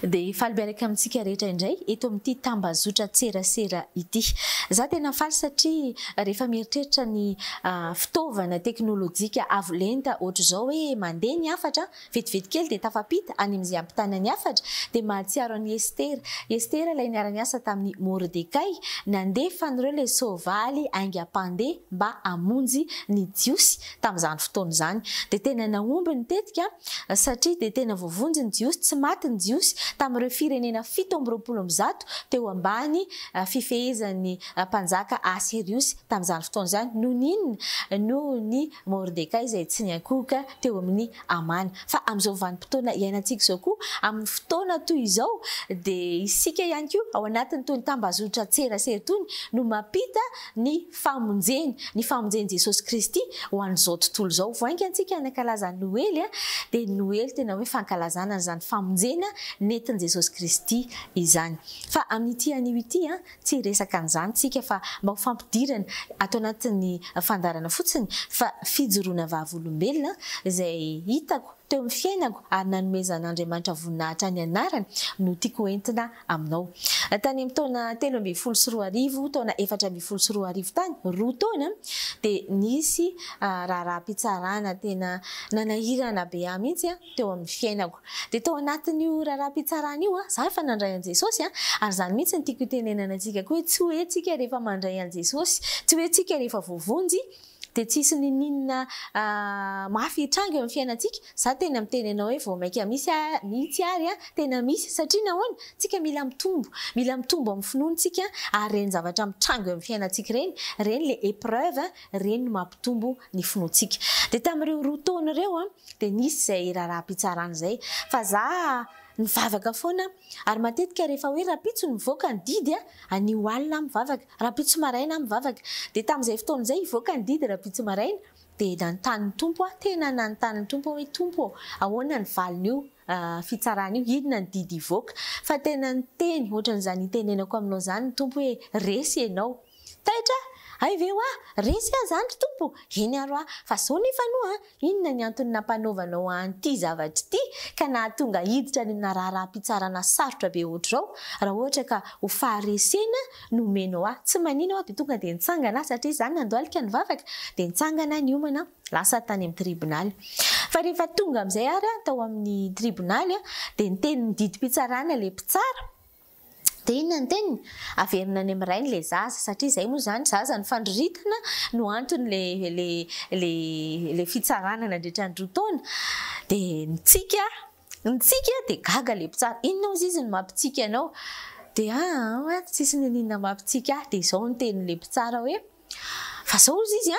De falibiaraka amintsika rehetra indray eto amin'ity tambazotra tserasera ity. Za tena faly satria rehefa mieritreritra ny fitaovana teknôlôjika avo lenta ohatra zao hoe mandeha ny afatra vetivety kely de tafapita any amin'izay ampitana ny afatra de mahatsiaro an'i Estera ilay niara-niasa tamin'ny Mordekay nandefa an'ireo le soavaly aingam-pandeha mba hamonjy ny jiosy tamin'izany fotoana izany de tena naomby ny tetika satria de tena voavonjy ny jiosy tsy maty ny jiosy tamin'ireo firenena 720 teo ambany fifehezan'ny mpanjaka Aseriosy tamin'izany fotoana izany noho ny Mordekay izay tsy niankoka teo amin'ny Amana. Fa amin'izao vanim-potoana iainantsika izao koa amin'ny fotoana toy izao de isika ihany koa ao anatin'ny tony tambazotra tserasera tony no mampita ny famonjeny Jesosy Kristy ho an'izao tontolo izao. Voainga antsika anakalaza Noely de Noely tena hoe fankalazana an'izany famonjena netin' Jesosy Kristy izany. Fa amin'ity anio ity tsy resaka an'izany tsika fa mba ho fampidirana ato anatin'ny fandarana fotsiny fa fijoroana vavolombelona izay hitako teo amin'ny fiainako ary nanomezan'Andriamanitra voninahitra ny anarany no tiako entina aminao. Tany amin'ny taona 13 taona 14 tany roa taona de nisy raharaha-pitsarana tena nanahirana be ahy mihitsy teo amin'ny fiainako. De tao anatin'io raharaha-pitsarana io za efa nandray an' Jesosy ary zany mihitsy ny tiako itenenana antsika koa hoe tsy hoe tsika rehefa mandray an' Jesosy, tsy hoe tsika rehefa voavonjy de tsisy ninina mafy hitranga eo amin'ny fiainantsika. Za tena miteny anao hoe vao maika mihitsy ary tena misy satria nahoana tsika mila mitombo amin'ny finoantsika ary reny zavatra mitranga eo amin'ny fiainantsika reny le épreuve reny no mampitombo ny finoantsika. De tamin'ireo roa taona ireo de nisy zay raharaha-pitsarana zay fa za nivavaka foana ary matetika rehefa hoe rapitso nivoaka ny didy anio alina mivavaka, rapitso maraina mivavaka. De tamin'izay fotoana izay ivoaka ny didy rapitso maraina de nanontany tompo tena nanontany tompo hoe tompo ahoana ny valin'io fitsarana io, inona ny didy ivoaka. Fa tena niteny ohatran'izany itenenako aminao zany ny tompo hoe resy ianao. Taitra ay ve resy zany tompo eny aro fa zao nefa no inona ny antony nampanaovanao an'ity zavatra ity ka nahatonga hiditra any amina raharaha-pitsarana sarotra be ohatr'izao. Raha ohatra ka ho faharesena no omenao tsy manino de tonga de nitsangana satria zany nandoalika nivavaka de nitsangana ny omana lasa tany amin'ny tribonaly. Fa rehefa tonga amin'izay ary tao amin'ny tribonaly de niteny ny didim-pitsarana le mpitsara de inona ny teniny averina any amin'ny rainy le zaza satria izay moa zany zaza ny fandroritana no antony le fitsarana nandritra ny roa taona. De nitsika de gaga le mpitsara, inona ozy izy no mampitsika anao de tsisy ninina mampitsika de izao ny tenin'le mpitsara hoe fa zao ozy izy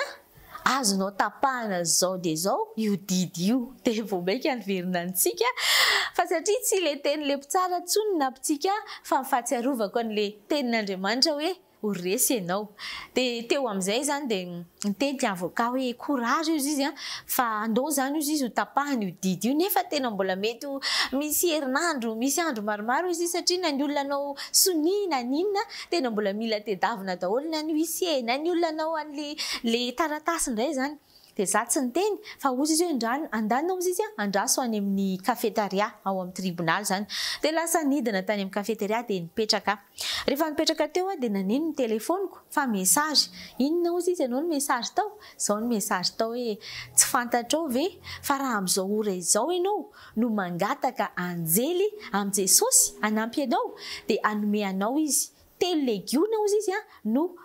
azonao tapahana zao de zao io didy io. De vao maika niverina antsika fa satria tsy le tenin'le mpitsara tsony nampitsika fa mifahatsiarovako an'le tenin'Andriamanitra hoe ho resy ianao. De teo amin'izay zany de niteny ty avoka hoe courage izy fa andao zany izy ho tapahany io didy io nefa tena mbola mety misy herinandro misy andro maromaro izy satria na ny olona anao soni na ninona tena mbola mila tedavina daholo na ny huissier na ny olona anao an'le taratasy indray zany. De za tsy niteny fa ozy izy hoe andanina ozy izy andraso any amin'ny kafetaria ao amin'ny tribonaly zany. De lasa nidina tany amin'ny kafetaria de nipetraka. Rehefa nipetraka teo de naneno ny telefoniko fa message. Inona ozy izy anao ny message tao? Zao ny message tao hoe tsy fantatrao ve fa raha amin'izao ora izao ianao no mangataka anjely am' Jesosy hanampy anao de anome anao izy 3 legiona ozy izy no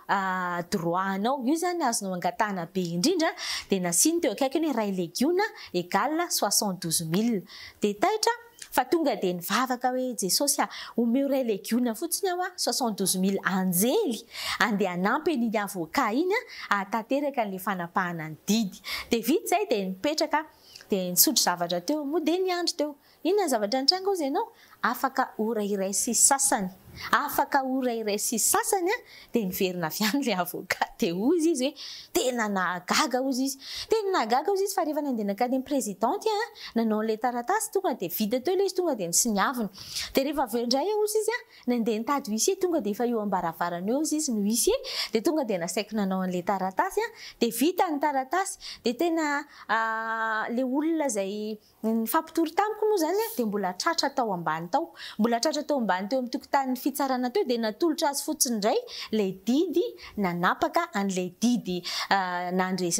droit-nao. Io zany azonao angatahana be indrindra de nasiny teo akaikiny hoe 2 legiona égale 72 000. De taitra fa tonga de nivavaka hoe Jesosy omeo 2 legiona fotsiny 72 000 anjely andeha hanampy ny avoka iny atateraka an'le fanapahana ny didy. De vita zay de nipetraka de nisotro zavatra teo mo de niandro teo. Inona zavatra nitranga ozy ianao? Afaka ora iray sy sasany afaka orairay sy sasany dia niverina avy any le avocat dia ozy izy hoe tena nahagaga ozy izy tena nahagaga ozy izy fa rehefa nandeha nakady amin'ny présidente nanao le taratasy tonga dia vita teo ilay izy tonga dia nisiniaviny dia rehefa avy eo indray ozy izy nandeha nitady huissier tonga dia efa eo ambaravarana eo izy ny huissier dia tonga dia nasaiko nanao an'le taratasy dia vita ny taratasy dia tena le olona zay nifampitory tamiko moa zany dia mbola tratra tao ambany tao mbola tratra tao ambany teo amin'ny tokotanin'ny fitsarana teo dia natolotra azy fotsiny indray le didy nanapaka an'le didy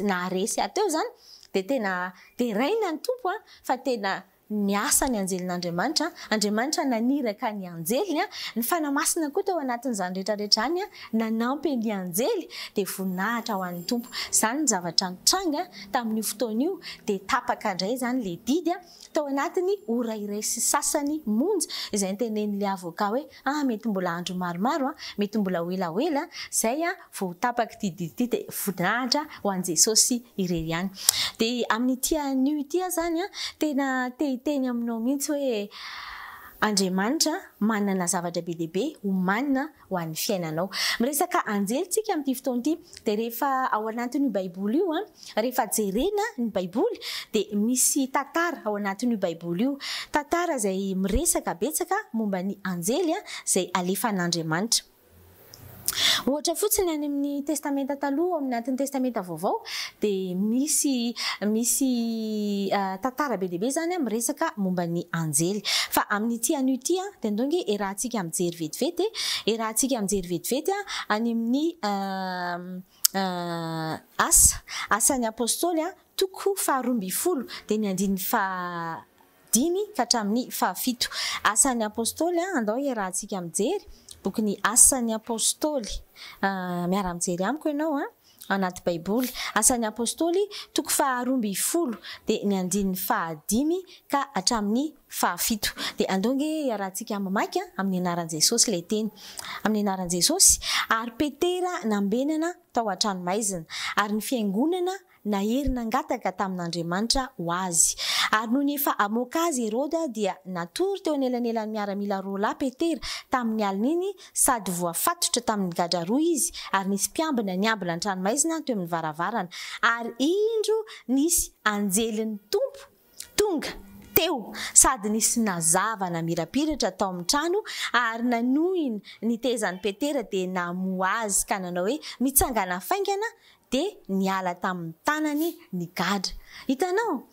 naharesy ateo zany dia tena dia raina ny tompo fa tena niasa ny anjelin'Andriamanitra Andriamanitra naniraka ny anjeliny ny Fanahy Masina koa tao anatin'izany rehetrarehetra any nanampy ny anjely dia voninahitra ho an'ny tompo izany ny zavatra nitranga tamin'io fotoana io dia tapaka indray zany le didy tao anatiny ora iray sy sasany monja izay nitenen'le avocat hoe mety mbola andro maromaro mety mbola elaela zay vao tapaka didy dia voninahitra ho an'i Jesosy irery ihany dia amin'ny tian'io ity zany tena teny aminao mihitsy hoe Andriamanitra manana zavatra be dehibe homanina ho an'ny fiainanao. Miresaka anjely tsika amin'ity fotoana ity dia rehefa ao anatin'io baiboly io rehefa jerena ny baiboly dia misy tantara ao anatin'io baiboly io tantara izay miresaka betsaka momba ny anjely izay alefan'Andriamanitra. Ohatra fotsiny any amin'ny testamenta taloha amin'ny anatin'ny testamenta vaovao dia misy tantara be dehibe zany miresaka momba ny anjely fa amin'ny ity an'io ity dia ndonge erahantsika mijery vetivety any amin'ny Asan'ny Apostoly toko 12 dia ny andininy 5 ka hatramin'ny 7 Asan'ny Apostoly andao erahantsika mijery boky Asan'ny Apostoly miara-mijery amiko ianao anaty baiboly Asan'ny Apostoly toko 12 dia ny andininy 5 ka hatramin'ny 7 dia andonge arahantsika mamaky amin'ny anaran'i Jesosy ilay teny amin'ny anaran'i Jesosy ary Petera nambenana tao an-tranomaizina ary ny fiangonana nahery nangataka tamin'Andriamanitra ho azy ary noho ny efa amoaka azy Herôda dia natory teo anelanelan'ny miaramila roalahy Petera tamin'ny alina iny sady voafatotra tamin'ny gadra roa izy ary nisy mpiambina niambina ny tranomaizina teo amin'ny varavarana ary indro nisy anjelin'ny tompo tonga teo sady nisy nazava namirapiratra tao amin'ny trano ary nanohiny nitezan'ny Petera dia namoa azy ka nanao hoe mitsangana faingana dia niala tamin'ny tanany ny gadra. Hitanao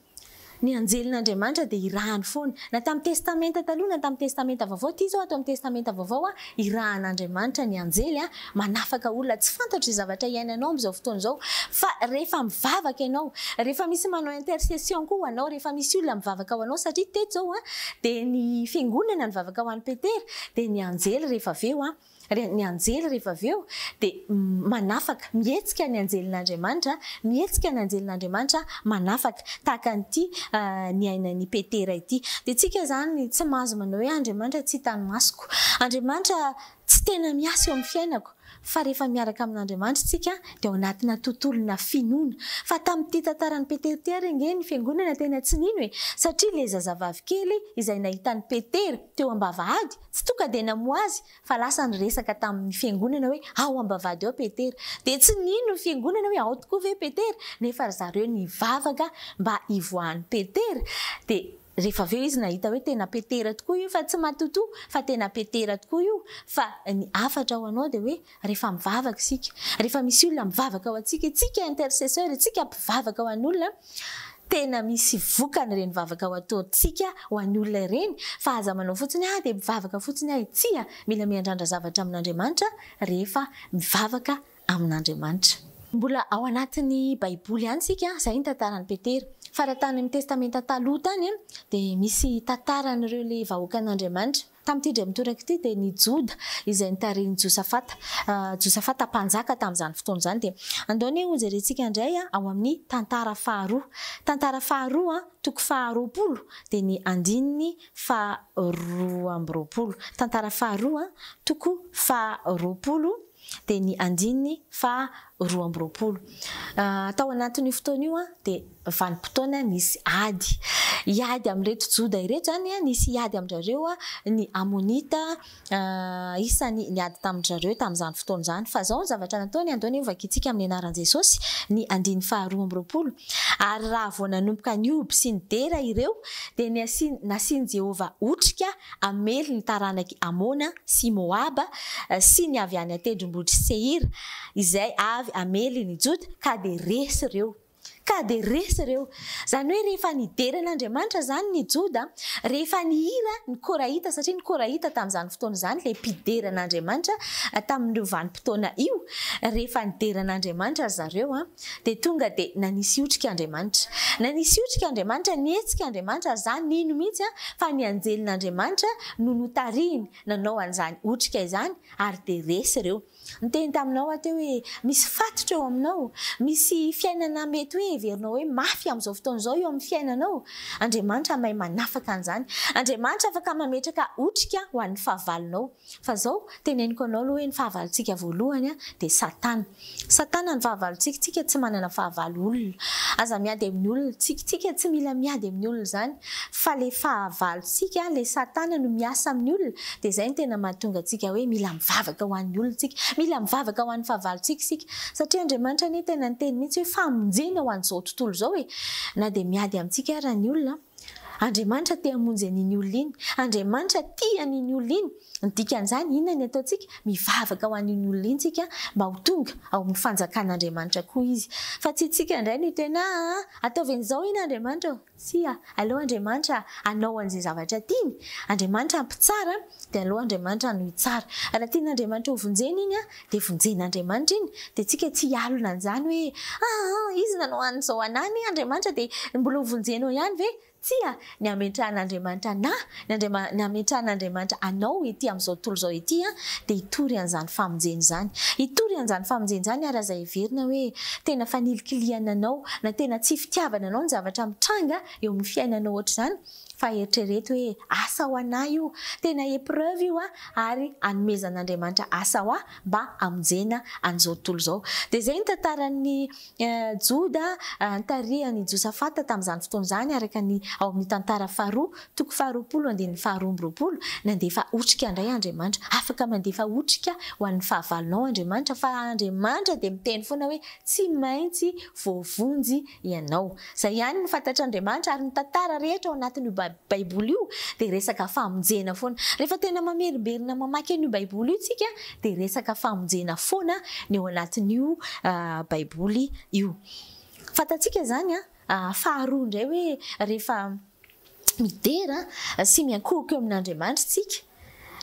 ny anjelin'Andriamanitra dia irahany foana na tamin'ny testamenta taloha na tamin'ny testamenta vaovao ity zao atao amin'ny testamenta vaovao irahan'Andriamanitra ny anjely manafaka olona tsy fantatry zavatra iainanao amin'izao fotoana izao fa rehefa mivavaka ianao rehefa misy manao intercession koa ho anao rehefa misy olona mivavaka ho anao satria teto zao dia ny fiangonana mivavaka ho an'i Petera dia ny anjely rehefa aveo ny anjely rehefa aveo dia manafaka mihetsika ny anjelin'Andriamanitra manafaka tahaka an'ity ny ainan'ny Petera ity dia tsika zany tsy mahazo manao hoe Andriamanitra tsy hitany masoko Andriamanitra tsy tena miasa eo amin'ny fiainako fa rehefa miaraka amin'Andriamanitra tsika dia ao anatina tontolona finoana fa tamin'ity tantaran'ny Petera ity ary nge ny fiangonana tena tsy nino satria le zazavavy kely izay nahitan'ny Petera teo ambavahady tsy tonga dia namoa azy fa lasa niresaka tamin'ny fiangonana hoe ao ambavahady ao Petera dia tsy nino ny fiangonana hoe ao tokoa ve Petera nefa zareo nivavaka mba hivoahan'ny Petera dia rehefa aveo izy nahita hoe tena Petera tokoa io fa tsy matoto fa tena Petera tokoa io fa ny afatra ho anao dia hoe rehefa mivavaka isika rehefa misy olona mivavaka ao antsika tsika intercesseur tsika mpivavaka ho an'olona tena misy vokany ireny vavaka ao ataontsika ho an'ny olona ireny fa aza manao fotsiny dia mivavaka fotsiny itsika mila miandrandra zavatra amin'Andriamanitra rehefa mivavaka amin'Andriamanitra. Mbola ao anatin'ny baiboly ihany sika izay ny tantaran'ny Petera fa raha tany amin'ny testamenta taloha tany dia misy tantaran'ireo le vahoakan'Andriamanitra tamin'ity dray mitoraka ity dia ny Jodia izay nitarihin'i Josafata mpanjaka tamin'izany fotoana izany dia andaony ho jerentsika indray ao amin'ny tantara faharoa toko 20 dia ny andininy 20 tantara faharoa toko 20 dia ny andininy 20 20. Tao anatin'io fotoana io dia vanim-potoana nisy ady. Iady amin'ireto Joda ireto zany nisy iady amin'ireo ny Amonita isan'ny niady tamin-jareo tamin'izany fotoana zany. Fa zao zavatra nataony andony vakitsika amin'ny anaran'i Jesosy ny 20. Ary raha vao nanomboka nioby sy ny dera ireo dia nasiany Jehova otrika amely ny taranaky Amona sy Moaba sy ny avy any atendrombohitry Seira izay avy amely ny Joda ka dia resy ireo. Zany hoe rehefa nideran'Andriamanitra zany ny Joda, rehefa nihira ny Koraita, satria ny Koraita tamin'izany fotoana zany le mpideran'Andriamanitra tamin'ireo vanim-potoana io, rehefa nideran'Andriamanitra zareo dia tonga dia nanisy otrika Andriamanitra, nietsika Andriamanitra zany nino mihitsy fa ny anjelin'Andriamanitra no notariny nanao an'izany otrika izany ary dia resy ireo. Niteny taminao ateo hoe misy fatotra eo aminao, misy fiainana mety hoe heverinao hoe mafy amin'izao fotoana izao eo amin'ny fiainanao. Andriamanitra mahay manafaka an'izany. Andriamanitra afaka mametraka otrika ho an'ny fahavalonao. Fa zao teneniko anao aloha hoe ny fahavalontsika voalohany dia Satana. Satana ny fahavalontsika, tsika tsy manana fahavalo olona. Aza miady amin'ny olona, tsika tsy mila miady amin'ny olona zany. Fa le fahavalontsika, le Satana no miasa amin'ny olona, dia izay no tena mahatonga antsika hoe mila mivavaka ho an'ny olona tsika. Mila mivavaka ho an'ny fahavalontsika sika. Satria Andriamanitra ny tena niteny mihitsy hoe famonjena ho an'izao tontolo izao hoe na dia miady amintsika ary ny olona. Andriamanitra tia hamonjy an'iny olona iny. Andriamanitra tia an'iny olona iny. Ny dikan'izany inona ny ataontsika? Mivavaka ho an'iny olona iny tsika mba ho tonga ao amin'ny fanjakan'Andriamanitra koa izy. Fa tsy tsika indray ny tena ataoven'izao iny Andriamanitra. Tsia, aleo Andriamanitra anao an'izay zavatra tiany. Andriamanitra ampitsara dia aleo Andriamanitra no hitsara. Raha tian'Andriamanitra ho vonjena iny dia vonjen'Andriamanitra iny. Dia tsika tsy alona an'izany hoe izy nanao an'izao anany Andriamanitra dia mbola ho vonjenao ihany ve? Tsia, ny ametrahan'Andriamanitra ny ametrahan'Andriamanitra anao ety amin'izao tontolo izao ety dia hitory an'izany famonjena izany. Hitory an'izany famonjena izany ary aza heverina hoe tena fanilikiliana anao na tena tsy fitiavana anao ny zavatra mitranga eo amin'ny fiainanao ohatr'izany. Fa eritrereto hoe asa ho anahy io, tena épreuve io ary anomezan'Andriamanitra asa ho mba hamonjena an'izao tontolo izao. Dia izay ny tantaran'ny Joda nitarihany Josafata tamin'izany fotoana izany araka ny ao amin'ny tantara faharoa, toko 20 nandefa otrika indray Andriamanitra. Afaka mandefa otrika ho an'ny fahavalonao Andriamanitra, fa Andriamanitra dia miteny foana hoe tsy maintsy voavonjy ianao. Izay ihany ny fantatr'Andriamanitra ary ny tantara rehetra ao anatin'io Baiboly io dia resaka famonjena foana. Rehefa tena mamerimberina mamaky an'io Baiboly io tsika dia resaka famonjena foana ny ao anatin'io Baiboly io. Fantatsika zany faharoa indray hoe rehefa midera sy miankohoka eo amin'Andriamanitra tsika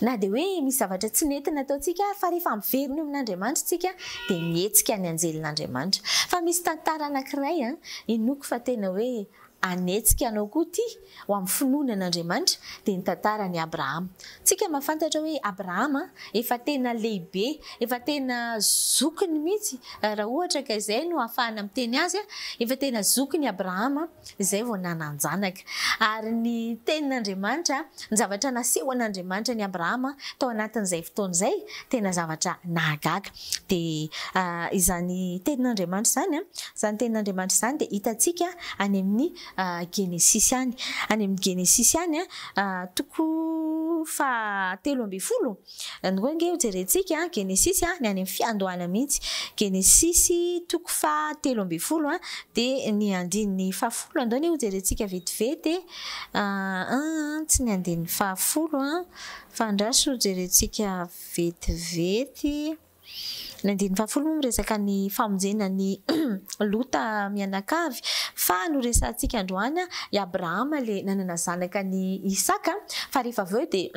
na dia hoe misy zavatra tsy nentina ataontsika fa rehefa miverina eo amin'Andriamanitra tsika dia mietsika ny anjelin'Andriamanitra. Fa misy tantara anankiray inoko fa tena hoe anetsika anao koa ty ho amin'ny finoanan'Andriamanitra dia ny tantaran'i Abrahama. Tsika mahafantatra hoe Abrahama efa tena lehibe, efa tena zokiny mihitsy raha ohatra ka izay no ahafahana miteny azy efa tena zokiny Abrahama izay vao nananjanaka. Ary ny tenin'Andriamanitra, ny zavatra nasehoan'Andriamanitra ny Abrahama tao anatin'izay fotoana izay tena zavatra nahagaga. Dia izany tenin'Andriamanitra izany dia hitantsika any amin'ny Genesis any. Any amin'ny Genesis any toko 17. Ngonge jerentsika Genesis ny any amin'ny fiandohana mihitsy. Genesis toko 17 dia ny andininy 10 andony jerentsika vetivety tsy ny andininy 10 fa andraso jerentsika vetivety. Ny andininy 10 resaka ny famonjena ny lota mianakavy fa no resantsika androany i Abrahama le nanana zanaka ny Isaka fa rehefa avy eo dia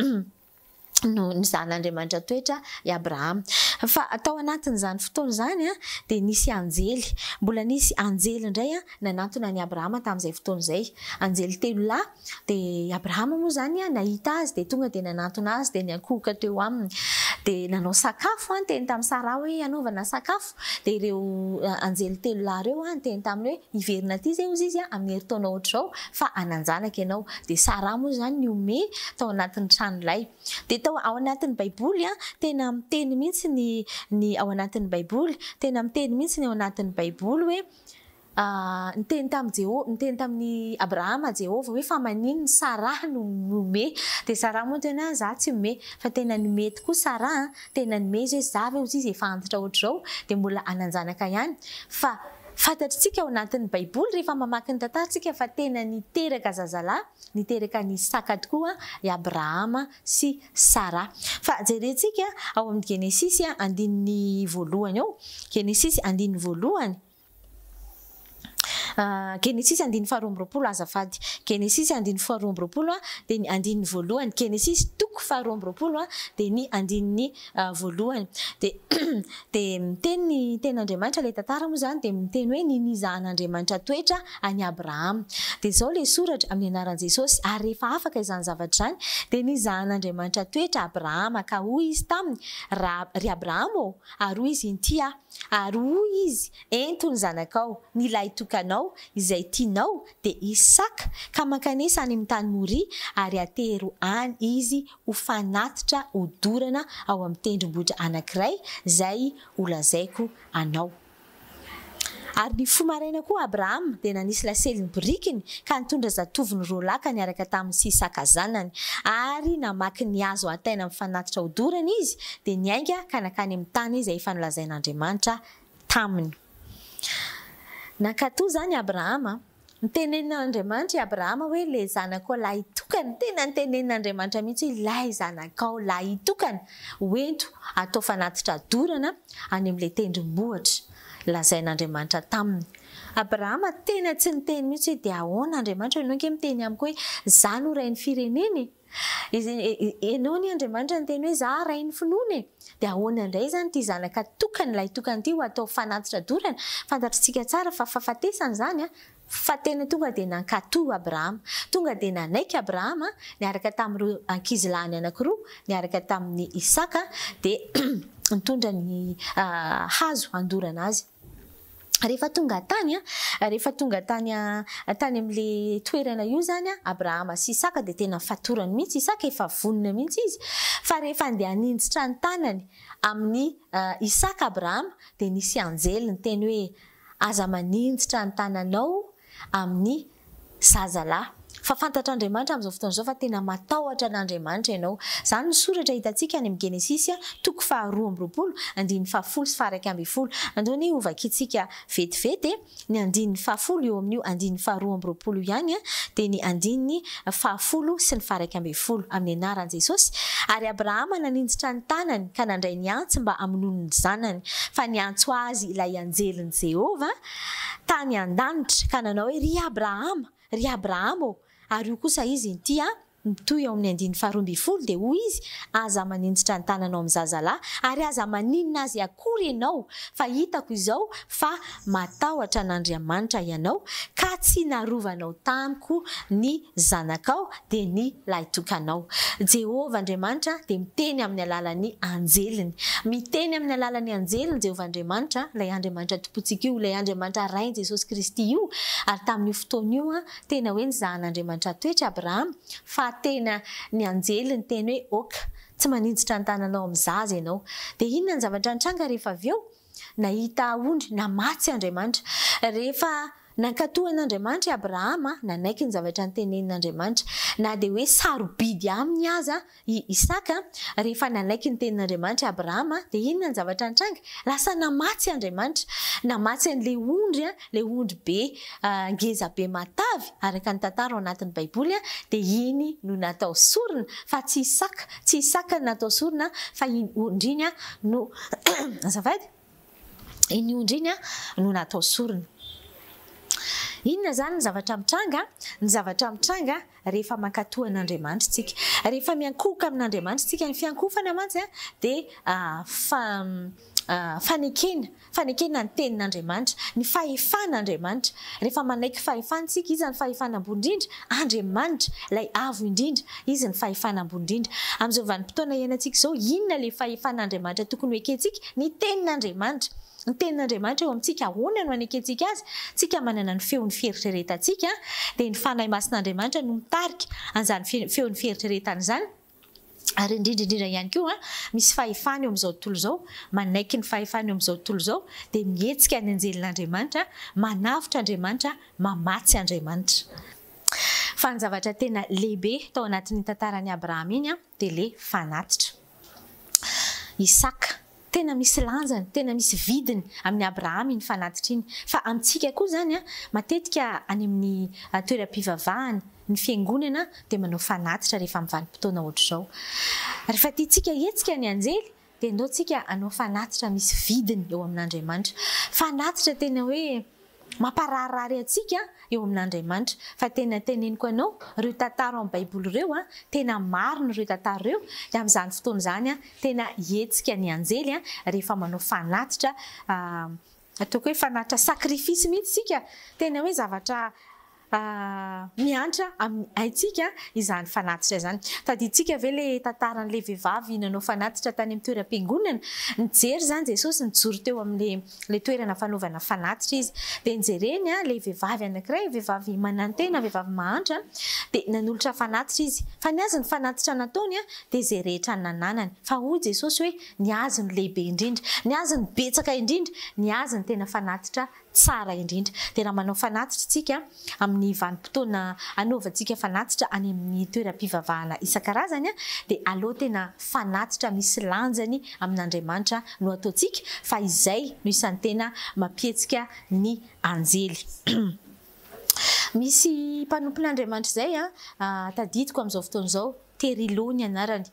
no nizan'Andriamanitra toetra i Abrahama. Fa tao anatin'izany fotoana izany dia nisy anjely, mbola nisy anjely indray nanantona ny Abrahama tamin'izay fotoana izay. Anjely 3 lahy dia Abrahama moa izany nahita azy dia tonga dia nanantona azy dia niankohoka teo aminy. Dia nanao sakafo teny tamin'ny Sara hoe anaovana sakafo dia ireo anjely 3 lahy ireo teny taminy hoe hiverina aty izay ozy izy amin'ny herintaona ohatr'izao fa hananjanaka ianao. Dia Sara moa izany niome tao anatin'ny tranolay. Dia tao ao anatin'ny Baiboly tena miteny mihitsy ny ny ao anatin'ny Baiboly, tena miteny mihitsy ny ao anatin'ny Baiboly hoe niteny tamin'ny Abrahama Jehova hoe fa maninona Sara no nome, dia Sara moa tena za tsy nome, fa tena nome tokoa Sara, tena nome izy hoe za ve izy efa antitra ohatr'izao dia mbola ananjanaka ihany. Fa fantatritsika ao anatin'ny Baiboly rehefa mamaky ny tantarantsika fa tena niteraka zazalahy, niteraka ny Isaka tokoa i Abrahama sy Sara. Fa jerentsika ao amin'ny Genesis andininy voalohany ao, Genesis andininy voalohany. Genesis andininy faharoa amby roapolo azafady, Genesis andininy faharoa amby roapolo dia ny andininy voalohany, Genesis toko faharoa amby roapolo dia ny andininy voalohany. Dia miteny tenin'Andriamanitra ilay tantara moa zany dia miteny hoe ninizahan'Andriamanitra toetra any Abrahama. Dia izao ilay soratra amin'ny anaran'i Jesosy, ary rehefa afaka izany zavatra izany dia nizahan'Andriamanitra toetra Abrahama ka hoy izy taminy, ry Abrahama ary hoy izy inty ary hoy izy ento ny zanakao ny lahy tokanao izay tianao dia Isaka, ka mankanesa any amin'ny tany Moria ary atero any izy ho fanatitra hodorana ao amin'ny tendrombohitra anankiray izay holazaiko anao. Ary ny fomaraina koa Abrahama dia nanisy laseliny birikiny ka nitondra zatoviny roa lahy ka niaraka tamin'ny sy Isaka zanany, ary namaky ny hazo ataina mifanatitra hodorana izy dia niainga ka nakany amin'ny tany izay efa nolazain'Andriamanitra taminy. Nankatoa zany Abrahama, nitenen'Andriamanitra i Abrahama hoe le zanakao lahy tokana, tena nitenen'Andriamanitra mihitsy ilay zanakao lahy tokana hoento atao fanatitra dorana any amin'ilay tendrombohitra lazain'Andriamanitra taminy. Abrahama tena tsy niteny mihitsy dia ahoana Andriamanitra ianao ke miteny amiko hoe za no rain'ny fireneny, ianao ny Andriamanitra niteny hoe za rain'ny finoana, dia ahoana indray zany ty zanaka tokana ilay tokana ty ho atao fanatitra dorana. Fantatritsika tsara fa fahafatesany zany fa tena tonga dia nankatoa Abrahama, tonga dia nanaiky Abrahama niaraka tamin'ireo ankizilahiny anankiroa, niaraka tamin'ny Isaka dia nitondra ny hazo andorana azy. Rehefa tonga tany amin'ilay toerana io zany Abrahama sy Isaka dia tena fatorany mihitsy, Isaka efa vonona mihitsy izy, fa rehefa andeha haninditra ny tanany amin'ny Isaka Abrahama dia nisy anjely niteny hoe aza maninditra ny tananao amin'ny zazalahy. Fa fantatr'Andriamanitra amin'izao fotoana izao fa tena matahotra n'Andriamanitra ianao. Izany ny soratra hitantsika any amin'ny Genesis toko faharoa amby roapolo andininy fahafolo sy faha 1/10. Andao ny ovakitsika vetivety ny andininy fahafolo eo amin'io andininy faharoa amby roapolo ihany dia ny andininy fahafolo sy ny faha 1/10 amin'ny anaran'i Jesosy. Ary Abrahama naninditra ny tanany ka nandray ny antsy mba hamonono ny zanany, fa niantso azy ilay anjelin'i Jehova tany an-danitra ka nanao hoe ry Abrahama ary io kosa izy inty mitoy ao amin'ny andininy faharoa amby folo dia hoy izy aza maninditra ny tananao amin'ny zazalahy ary aza maninona azy akory ianao, fa hitako izao fa matahotra n'Andriamanitra ianao ka tsy narovanao tamiko ny zanakao dia ny lahy tokanao. Jehova Andriamanitra dia miteny amin'ny alalan'ny anjeliny, miteny amin'ny alalan'ny anjeliny Jehova Andriamanitra, ilay Andriamanitra tompontsika io, ilay Andriamanitra rain'i Jesosy Kristy io. Ary tamin'io fotoana io tena hoe nizahan'Andriamanitra toetra Abrahama, fa tena ny anjeliny teny hoe oka tsy maninditra ny tananao amin'ny zaza ianao. Dia inona ny zavatra nitranga rehefa avy eo? Nahita ondry, namatsy Andriamanitra. Rehefa nankatohan'Andriamanitra Abrahama nanaiky ny zavatra nitenenin'Andriamanitra, na dia hoe sarobidy aminy aza i Isaka. Rehefa nanaiky ny tenin'Andriamanitra Abrahama dia inona ny zavatra nitranga? Lasa namatsy Andriamanitra, namatsy an'ilay ondry, ilay ondry be ngeza be matavy araka ny tantara ao anatin'ny Baiboly dia iny no natao sorona, fa tsy Isaka no natao sorona fa iny ondry iny no azafady, iny ondry iny no natao sorona. Inona zany ny zavatra mitranga? Ny zavatra mitranga rehefa mankatohan'Andriamanitra tsika, rehefa miankohoka amin'Andriamanitra tsika. Ny fiankofana mantsy dia fanekena ny tenin'Andriamanitra, ny fahefan'Andriamanitra. Rehefa manaiky fahefantsika, izy ny fahefana ambony indrindra, Andriamanitra ilay avo indrindra, izy ny fahefana ambony indrindra. Amin'izao vanim-potoana iainantsika izao, inona ilay fahefan'Andriamanitra tokony ho ekentsika? Ny tenin'Andriamanitra. Ny tenin'Andriamanitra eo amintsika, ahoana no anekentsika azy? Tsika manana ny feon'ny fieritreretantsika dia ny fanahy masin'Andriamanitra no mitarika an'izany feon'ny fieritreretana izany. ary indrindra ihany koa misy fahefany eo amin'izao tontolo izao, manaiky ny fahefany eo amin'izao tontolo izao dia mihetsika ny anjelin'Andriamanitra, manavitra Andriamanitra, mamatsy Andriamanitra. Fa ny zavatra tena lehibe tao anatin'ny tantaran'i Abrahama iny dia le fanatitra. Isaka tena misy lanjany, tena misy vidiny amin'ny Abrahama iny fanatitra iny. Fa amintsika koa zany matetika any amin'ny toeram-pivavahana, ny fiangonana dia manao fanatitra rehefa amin'ny vanim-potoana ohatr'izao. Rehefa tiantsika hetsika ny anjely dia andaontsika hanao fanatitra misy vidiny eo amin'Andriamanitra. Fanatitra tena hoe mampararirary atsika eo amin'Andriamanitra. Fa tena teneniko anao, ireo tantara amin'ny Baiboly ireo tena marina ireo tantara ireo. Dia amin'izany fotoana izany tena hetsika ny anjely rehefa manao fanatitra, ataoko hoe fanatitra sakrifisy mihitsy sika. Tena hoe zavatra miantra amintsika izany fanatitra izany. Tadintsika ve le tantaran'le vehivavy nanao fanatitra tany amin'ny toeram-piangonana. Nijery zany Jesosy nijoro teo amin'le toerana fanaovana fanatitra izy. Dia nijereny le vehivavy anankiray, vehivavy manantena, vehivavy mahantra, dia nanolotra fanatitra izy. Fa ny azy ny fanatitra nataony dia izay rehetra nananany. Fa hoy Jesosy hoe ny azy ny lehibe indrindra, ny azy ny betsaka indrindra, ny azy ny tena fanatitra tsara indrindra. Dia raha manao fanatitra tsika amin'ny vanim-potoana anaovantsika fanatitra any amin'ny toeram-pivavahana isan-karazany dia aleo tena fanatitra misy lanjany amin'Andriamanitra no ataontsika, fa izay no isan'ny tena mampietsika ny anjely. Misy mpanompon'Andriamanitra izay tadidiko amin'izao fotoana izao, Tery ny anarany,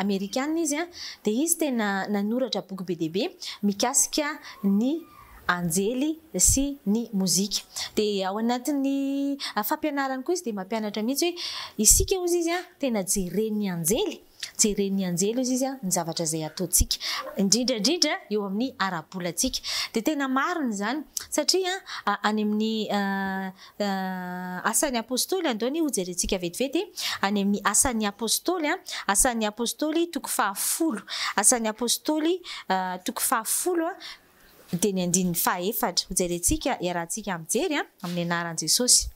Amerikana izy dia izy tena nanoratra boky be dia be mikasika ny anjely sy ny mozika. Dia ao anatin'ny fampianarany koa izy dia mampianatra mihitsy hoe isika ozy izy tena jeren'ny anjely. Jeren'ny anjely ozy izy ny zavatra izay ataontsika, indrindra eo amin'ny ara-bolantsika. Dia tena marina izany satria any amin'ny Asan'ny Apostoly andaony hojerentsika vetivety, any amin'ny Asan'ny Apostoly, Asan'ny Apostoly toko 10, Asan'ny Apostoly toko 10 dia ny 14 hojerentsika iarahantsika mijery amin'ny anaran'i Jesosy.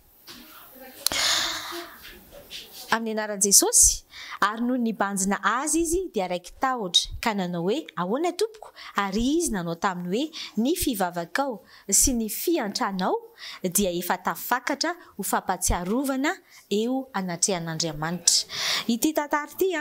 Amin'ny anaran'i Jesosy, ary noho ny banjina azy izy dia raiky tahotra ka nanao hoe ahoana tompoko, ary izy nanao taminy hoe ny fivavakao sy ny fiantranao dia efa tafakatra ho fampatsiarovana eo anatrehan'Andriamanitra. Ity tantara ity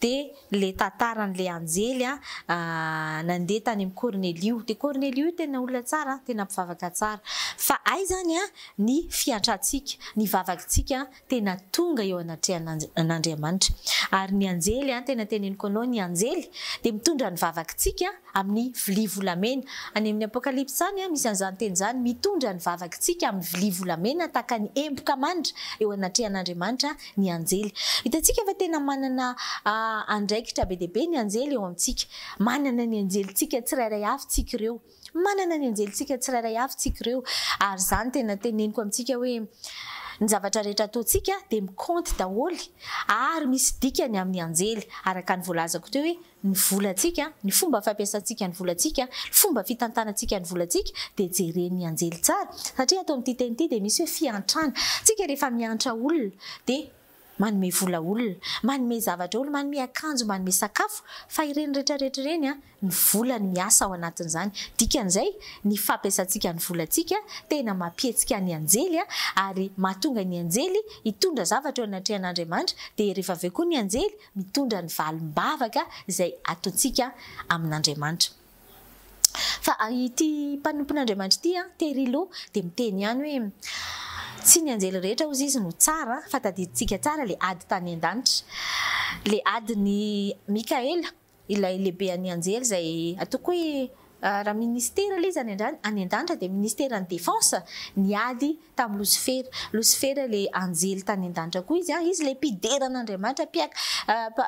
dia le tantaran'le anjely nandeha tany amin'ny Kornelio. Dia Kornelio tena olona tsara, tena mpivavaka tsara. Fa ay zany ny fiantrantsika, ny vavakantsika tena tonga eo anatrehan'Andriamanitra. Ary ny anjely tena teneniko anao, ny anjely dia mitondra ny vavakantsika amin'ny vilia volamena. Any amin'ny Apokalipsy zany misy an'izany teny zany, mitondra ny vavakantsika amin'ny vilia volamena tahaka ny emboka mandra eo anatrehan'Andriamanitra ny anjely. Hitantsika fa tena manana andraikitra be dia be ny anjely eo amintsika. Manana ny anjelitsika tsirairay avy tsika ireo. Manana ny anjelitsika tsirairay avy tsika ireo. Ary zany tena teneniko amintsika hoe ny zavatra rehetra ataontsika dia mikaonty daholo, ary misy dikany amin'ny anjely araka ny voalazako teo hoe ny volantsika, ny fomba fampiasantsika ny volantsika, ny fomba fitantanantsika ny volantsika dia jeren'ny anjely tsara. Satria atao amin'ity teny ity dia misy hoe fiantrana. Tsika rehefa miantra olona dia manome vola olona, manome zavatra olona, manome akanjo, manome sakafo. Fa ireny rehetrarehetra ireny ny vola ny miasa ao anatin'izany. Dikan'izay ny fampiasantsika ny volantsika tena mampietsika ny anjely, ary mahatonga ny anjely hitondra zavatra eo anatrehan'Andriamanitra. Dia rehefa avy eo koa ny anjely mitondra ny valim-bavaka izay ataontsika amin'Andriamanitra. Fa ity mpanompon'Andriamanitra ity Tery dia miteny ihany hoe tsy ny anjely rehetra ozy izy no tsara, fa tadidintsika tsara le ady tany an-danitra, le adiny Mikaela, ilay lehibe any anjely izay ataoko hoe raha ministera ilay izy any an-danitra dia ministeran'ny défense, ny ady tamin'ny Lucifera. Lucifera le anjely tany an-danitra koa izy le mpideran'Andriamanitra,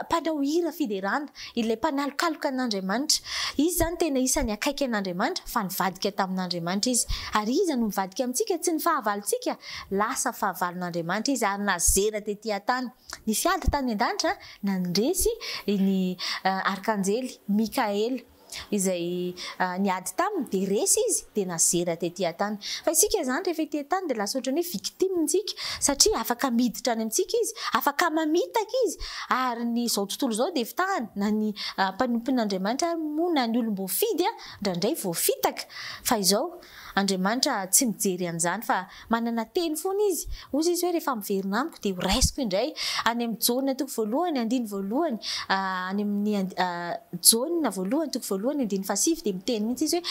mpanao hira fiderana, ilay mpanalokaloka an'Andriamanitra. Izy zany tena isan'ny akaiky an'Andriamanitra, fa nivadika tamin'Andriamanitra izy. Ary izy no mivadika amintsika, tsy ny fahavalontsika, lasa fahavalon'Andriamanitra izy, ary nazera tetỳ tany. Nisy ady tany an-danitra nandresy ny arkanjely Mikaela. izay niady taminy de resy izy de nazera tetỳ tany. Fa isika zany rehefa etỳ tany de lasa ohatran'ny victime-ntsika satria afaka miditra any amintsika izy, afaka mamitaka izy ary ny zao tontolo zao de fitahany na ny mpanompon'Andriamanitra moa na ny olom-boafidy ndraindray voafitaka. Fa izao Andriamanitra tsy mijery an'izany fa manana teny foana izy. Ozy izy hoe rehefa miverina amiko de horaisiko indray. Any amin'ny Jaonina toko voalohany andiny voalohany, any amin'ny Jaonina voalohany toko voalohany andiny fasivy de miteny mihitsy izy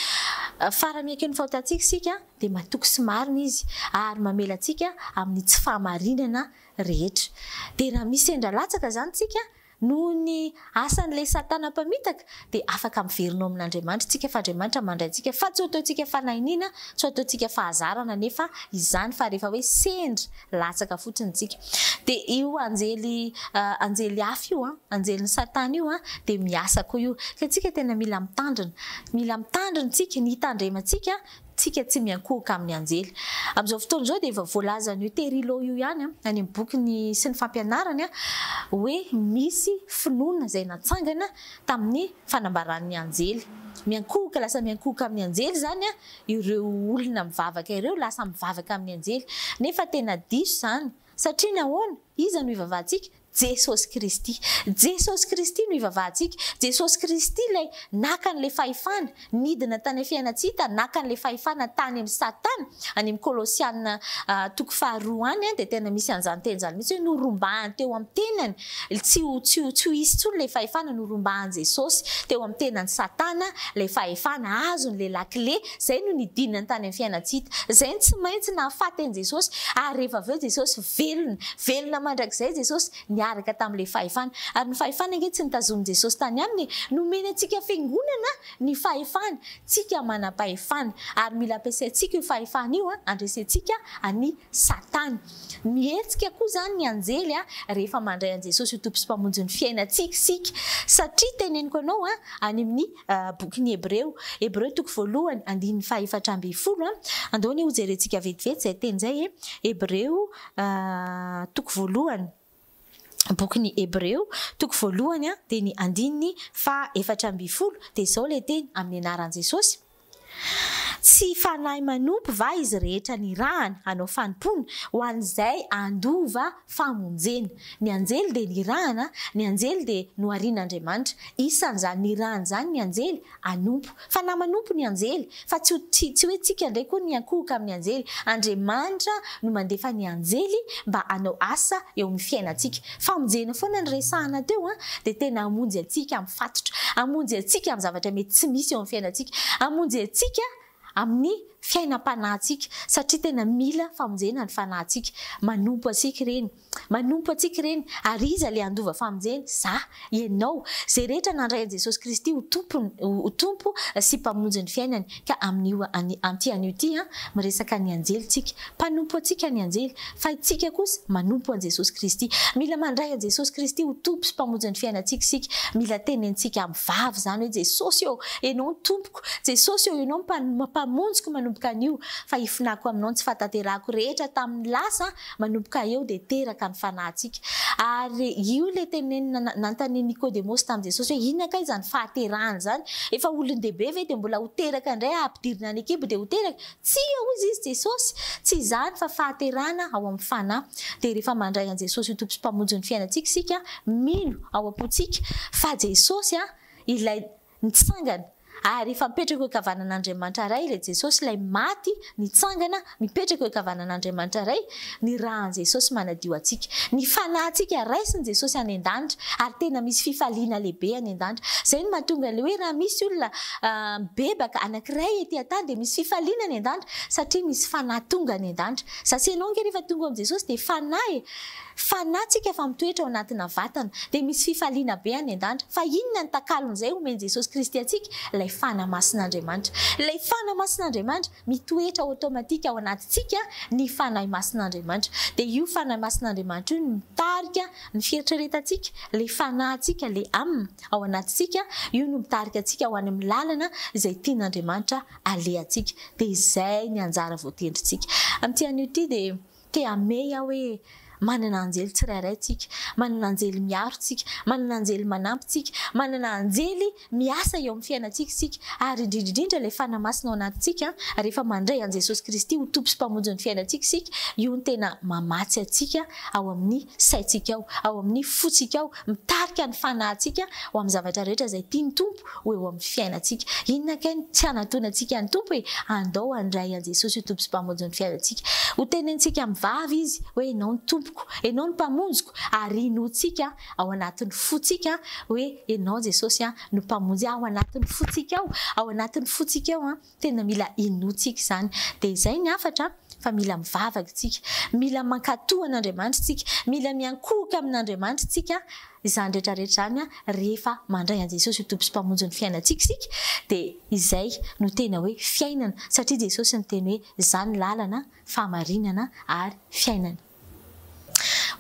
hoe fara-miainky ny fahotantsika sika de matoky sy marina izy ary mamela antsika amin'ny tsy fahamarinana rehetra. De raha misy sendra latsaka zany tsika noho ny asan'le satana mpamitaka de afaka miverinao amin'Andriamanitra tsika fa Andriamanitra mandray antsika fa tsy ataontsika fanahiniana, tsy ataontsika fahazarana nefa izany fa rehefa hoe sendra latsaka fotsiny tsika. De io anjely afy io anjelin'ny satana io de miasa koa io. Ka tsika tena mila mitandrina tsika ny tandremantsika tsika tsy miankohoka amin'ny anjely. Amin'izao fotoana izao de efa voalazany io terilo io ihany any amin'ny bokiny sy ny fampianarany hoe misy finoana izay natsangana tamin'ny fanambaran'ny anjely. Miankohoka lasa miankohoka amin'ny anjely zany ireo olona mivavaka ireo lasa mivavaka amin'ny anjely. Nefa tena diso zany satria nahoana iza no ivavahantsika? Jesosy Kristy. Jesosy Kristy no ivavahantsika. Jesosy Kristy ilay naka an'le fahefana, nidina tany amin'ny fiainantsika, naka an'le fahefana tany amin'ny satana. Any amin'ny Kolosiana toko 2 any de tena misy an'izany teny zany mihitsy hoe norombahany teo amin'ny tenany. Tsy ho hisy tsony le fahefana norombahany Jesosy teo amin'ny tenany satana, le fahefana azony le lakile, zay no nidinany tany amin'ny fiainantsika. Zay tsy maintsy nahafaty an'i Jesosy ary rehefa avy eo Jesosy velona mandrakizay Jesosy niaraka tamin'le fahefana. Ary ny fahefana nge tsy nitazomin Jesosy tany aminy nomeny antsika fiangonana ny fahefana. Tsika manam-pahefana ary mila ampiasaintsika io fahefana io andresentsika any satana. Mihetsika koa zany ny anjely rehefa mandray an Jesosy io tompo sy mpamonjy ny fiainantsika sika. Satria teneniko anao any amin'ny bokin'ny Hebreo toko voalohany andiny 4:12 andao ho jerentsika vetivety zay teny zay Hebreo toko voalohany. Bokin'ny Hebreo toko voalohany de ny andiny 4:12 de zao le teny amin'ny anaran'i Jesosy. Tsy fanahy manompo va izy rehetra ny rahana hanao fanompona ho an'izay andova famonjena. Ny anjely de ny rahana, ny anjely de noharian'Andriamanitra. Isan'izany ny rahana zany ny anjely anompo. Fanahy manompo ny anjely fa tsy hoe tsika ndray koa ny ankohoka amin'ny anjely. Andriamanitra no mandefa ny anjely mba hanao asa eo amin'ny fiainantsika. Famonjena foana ny resahana teo de tena amonjy antsika amin'ny fatotra, amonjy antsika amin'ny zavatra mety tsy misy eo amin'ny fiainantsika, amonjy antsika amin'ny fiainam-panahintsika satria tena mila famonjena ny fanahintsika. Manompo antsika reny ary iza le andova famonjena? Za, ianao, zay rehetra nandray Jesosy Kristy ho tompo sy mpamonjy ny fiainany. Ka amin'io an'io ty miresaka ny anjelitsika, mpanompo antsika ny anjely fa itsika kosa manompo an Jesosy Kristy. Mila mandray an Jesosy Kristy ho tompo sy mpamonjy ny fiainantsika sika. Mila tenentsika amin'ny vavy zany hoe Jesosy eo, ianao tompoko, Jesosy eo, ianao mpamonjyko manompoka an'io, fa ifinako aminao tsy fataterahako rehetra tamin'ny lasa manompoka eo de teraka ny fanahintsika. Ary io le tenenina nantany Nikodemosy tamin'i Jesosy hoe inona kay zany fahaterahana zany? Efa olon-dehibe ve de mbola ho teraka indray ampidirina any ekibo de ho teraka? Tsy eo izy Jesosy, tsy izany fa fahaterahana ao amin'ny fanahy. De rehefa mandray an Jesosy ho tompo sy mpamonjy ny fiainantsika sika, mino ao am-pontsika fa Jesosy ilay nitsangana ary efa mipetraka eo kavanan'Andriamanitra ray le Jesosy, ilay maty nitsangana mipetraka eo kavanan'Andriamanitra ray. Ny rahan Jesosy manadio antsika, ny fanahintsika raisin Jesosy any an-danitra ary tena misy fifaliana lehibe any an-danitra. Zay no mahatonga le hoe raha misy olona bebaka anankiray etỳ tany de misy fifaliana any an-danitra satria misy fanahy tonga any an-danitra. Satria ianao nge rehefa tonga amin'i Jesosy de fanahy tsika efa mitoetra ao anatina vatana de misy fifaliana be any an-danitra. Fa inona ny takalon'izay omeny Jesosy Kristy antsika? Ilay Fanahy Masin'Andriamanitra. Ilay Fanahy Masin'Andriamanitra mitoetra automatika ao anatintsika ny Fanahy Masin'Andriamanitra. De io Fanahy Masin'Andriamanitra io mitarika ny fieritreretantsika, le fanahintsika le aminy ao anatintsika, io no mitarika antsika ho any amin'ny lalana izay tian'Andriamanitra alehantsika. De izay ny anjara voatendrintsika. Amin'ity an'io ty de te hamey hoe manana anjely tsirairay tsika, manana anjely miaro tsika, manana anjely manampy tsika, manana anjely miasa eo amin'ny fiainantsika sika, ary indrindrindrindra ilay fanahy masina ao anatintsika rehefa mandray an Jesosy Kristy ho tompo sy mpamonjy ny fiainantsika sika, io ny tena mamatsy atsika ao amin'ny saitsika ao amin'ny fotsika ao, mitarika ny fanahintsika ao amin'ny zavatra rehetra izay tiany tompo ho eo amin'ny fiainantsika. Inona kay tsy anatoanantsika ny tompo hoe andao andray an Jesosy ho tompo sy mpamonjy ny fiainantsika. Ho tenentsika amin'ny vavy izy hoe ianao ny tompoko, ianao ny mpamonjiko, ary inoantsika ao anatin'ny fotsika hoe ianao Jesosy no mpamonjy ao anatin'ny fotsika ao anatin'ny fotsika ao tena mila inoantsika izany. Dia izay ny afatra fa mila mivavaka tsika, mila mankatoa an'Andriamanitra tsika, mila miankohoka amin'Andriamanitra tsika, izany rehetrarehetra izany rehefa mandray an Jesosy ho tompo sy mpamonjy ny fiainantsika sika. Dia izay no tena hoe fiainana, satria Jesosy ny teny hoe izany lalana, fahamarinana ary fiainana.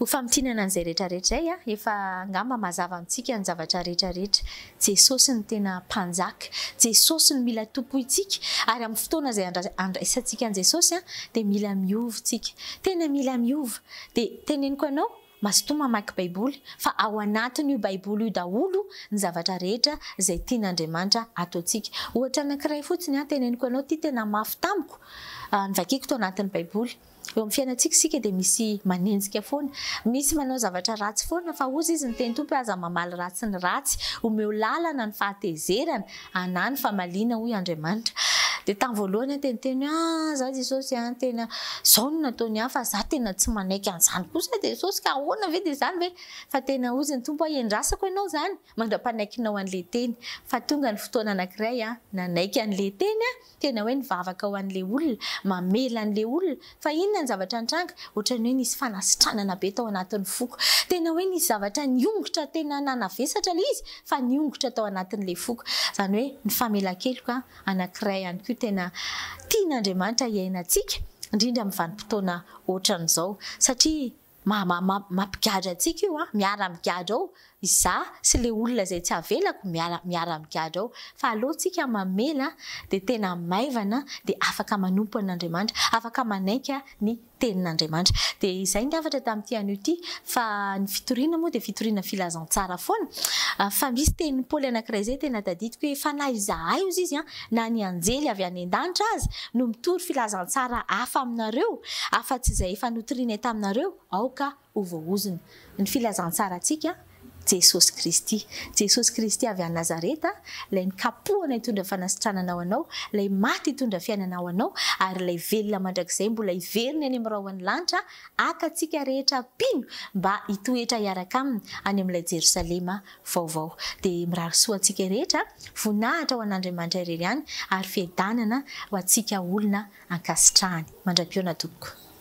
Ho famitinana an'izay rehetrarehetra izay efa angamba mazava amintsika ny zavatra rehetrarehetra. Jesosy ny tena mpanjaka, Jesosy ny mila tompoitsika, ary amin'ny fotoana izay andraisantsika an Jesosy dia mila miova tsika, tena mila miova. Dia teneniko ianao mazotoa mamaky baiboly, fa ao anatin'io baiboly io daholo ny zavatra rehetra izay tian'Andriamanitra ataontsika. Ohatra anankiray fotsiny teneniko ianao ty tena mafy tamiko nivakiko tao anatin'ny baiboly. Eo amin'ny fiainantsika sika dia misy manenjika foana, misy manao zavatra ratsy foana, fa ozy izy ny teny tompo aza mamaly ratsy ny ratsy, omeo lalana ny fahatezerana, anany famaliana hoy Andriamanitra. Dia tamin'ny voalohany teny za Jesosy tena zao no nataony fa za tena tsy manaiky an'izany kosa Jesosy, ka ahoana ve dia izany ve? Fa tena ozy ny tompo endrasako ianao izany mandra-panaikinao an'ilay teny. Fa tonga ny fotoana anankiray nanaiky an'ilay teny, tena hoe nivavaka ho an'ilay olona, mamela an'ilay olona. Fa inona ny zavatra nitranga? Ohatran'ny hoe nisy fanasitranana be tao anatin'ny foko, tena hoe nisy zavatra niongotra tena nanavesatra ilay izy, fa niongotra tao anatin'ilay foko. Izany hoe ny famelan-keloka anankiray ihany koa tena tian'Andriamanitra iainantsika, indrindra amin'ny vanim-potoana ohatran'izao, satria mampigadra antsika io, miara-migadra ao izaho sy ilay olona izay tsy avelako miara-migadra ao. Fa aleontsika mamela dia tena maivana, dia afaka manompo an'Andriamanitra, afaka manaiky ny tenin'Andriamanitra. Dia izay ny afatra tamin'ity anio ity, fa ny fitoriana moa dia fitoriana filazantsara foana. Fa misy tenin'ny Paoly anankiray izay tena tadidiko hoe fanahy izahay ozy izy na ny anjely avy any an-danitra azy no mitory filazantsara hafa aminareo, afa-tsy izay efa notoriana taminareo, aoka ho voaozina. Ny filazantsara antsika Jesosy Kristy. Jesosy Kristy avy any Nazareta, ilay nikapohana hitondra fanasitranana ao anao, ilay maty hitondra fiainana ao anao, ary ilay velona mandrakizay mbola hiveriny any amin'ny rahoan'ny lanitra, aka antsika rehetra pino mba hitoetra hiaraka aminy any amin'ilay Jerosalema vaovao. Dia mirary soa antsika rehetra, voninahitra ho an'Andriamanitra irery ihany, ary fiadanana ho antsika olona ankasitrahany. Mandram-piona tompoko.